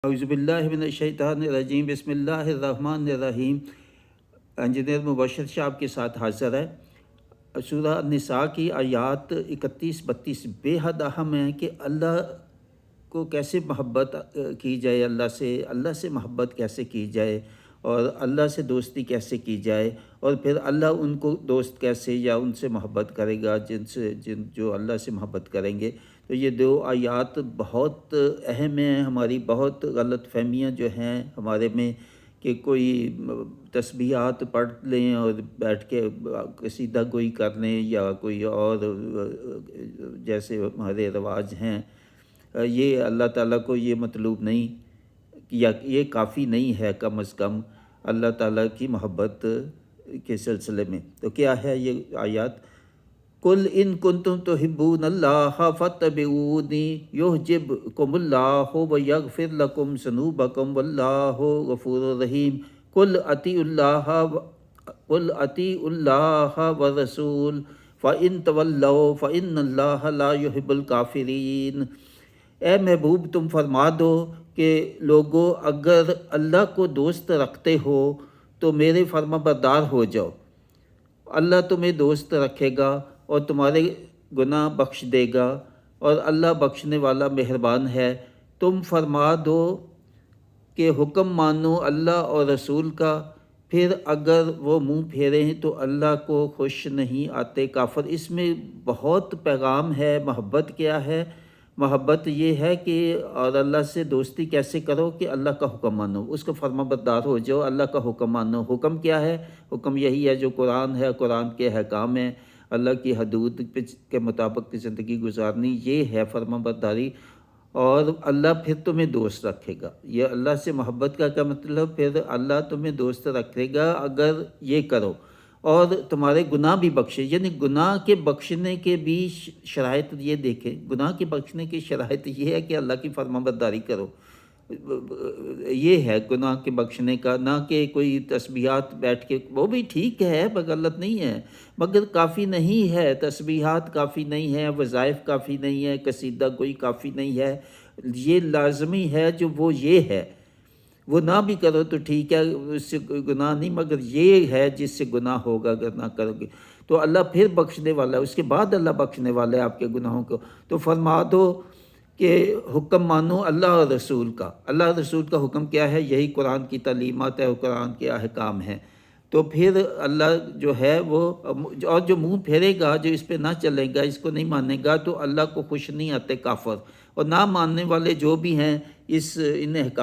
اعوذ باللہ من الشیطان الرجیم، بسم اللہ الرحمن الرحیم۔ انجینئر مبشر صاحب کے ساتھ حاضر ہے۔ سورہ النساء کی آیات 31-32 بے حد اہم ہیں کہ اللہ کو کیسے محبت کی جائے، اللہ سے محبت کیسے کی جائے، اور اللہ سے دوستی کیسے کی جائے، اور پھر اللہ ان کو دوست کیسے یا ان سے محبت کرے گا جو اللہ سے محبت کریں گے۔ تو یہ دو آیات بہت اہم ہیں۔ ہماری بہت غلط فہمیاں جو ہیں ہمارے میں کہ کوئی تسبیحات پڑھ لیں اور بیٹھ کے قصیدہ گوئی کر لیں یا کوئی اور جیسے ہمارے رواج ہیں، یہ اللہ تعالیٰ کو یہ مطلوب نہیں، یا یہ کافی نہیں ہے کم از کم اللہ تعالیٰ کی محبت کے سلسلے میں۔ تو کیا ہے یہ آیات؟ قل ان کنتم تحبون اللہ فاتبعونی یحببکم اللہ ویغفر لکم ذنوبکم واللہ غفور رحیم۔ قل اطیعوا اللہ والرسول فإن تولوا فإن اللہ لا يحب الکافرین۔ اے محبوب تم فرما دو کہ لوگو اگر اللہ کو دوست رکھتے ہو تو میرے فرما بردار ہو جاؤ، اللہ تمہیں دوست رکھے گا اور تمہارے گناہ بخش دے گا، اور اللہ بخشنے والا مہربان ہے۔ تم فرما دو کہ حکم مانو اللہ اور رسول کا، پھر اگر وہ منہ پھیریں تو اللہ کو خوش نہیں آتے کافر۔ اس میں بہت پیغام ہے۔ محبت کیا ہے؟ محبت یہ ہے کہ اور اللہ سے دوستی کیسے کرو کہ اللہ کا حکم مانو، اس کا فرما بردار ہو جاؤ، اللہ کا حکم مانو۔ حکم کیا ہے؟ حکم یہی ہے جو قرآن ہے، قرآن کے احکام ہیں، اللہ کی حدود کے مطابق زندگی گزارنی، یہ ہے فرما برداری، اور اللہ پھر تمہیں دوست رکھے گا۔ یہ اللہ سے محبت کا کیا مطلب؟ پھر اللہ تمہیں دوست رکھے گا اگر یہ کرو، اور تمہارے گناہ بھی بخشے۔ یعنی گناہ کے بخشنے کے بھی شرائط یہ دیکھیں، گناہ کے بخشنے کی شرائط یہ ہے کہ اللہ کی فرما برداری کرو، یہ ہے گناہ کے بخشنے کا، نہ کہ کوئی تسبیحات بیٹھ کے، وہ بھی ٹھیک ہے، غلط نہیں ہے، مگر کافی نہیں ہے۔ تسبیحات کافی نہیں ہے، وظائف کافی نہیں ہے، قصیدہ کوئی کافی نہیں ہے۔ یہ لازمی ہے جو وہ یہ ہے، وہ نہ بھی کرو تو ٹھیک ہے، اس سے کوئی گناہ نہیں، مگر یہ ہے جس سے گناہ ہوگا اگر نہ کرو گے تو اللہ پھر بخشنے والا ہے، اس کے بعد اللہ بخشنے والا ہے آپ کے گناہوں کو۔ تو فرما دو کہ حکم مانو اللہ اور رسول کا۔ اللہ اور رسول کا حکم کیا ہے؟ یہی قرآن کی تعلیمات ہے اور قرآن کے احکام ہیں۔ تو پھر اللہ جو ہے وہ، اور جو منہ پھیرے گا، جو اس پہ نہ چلے گا، اس کو نہیں مانے گا، تو اللہ کو خوش نہیں آتے کافر، اور نہ ماننے والے جو بھی ہیں ان احکام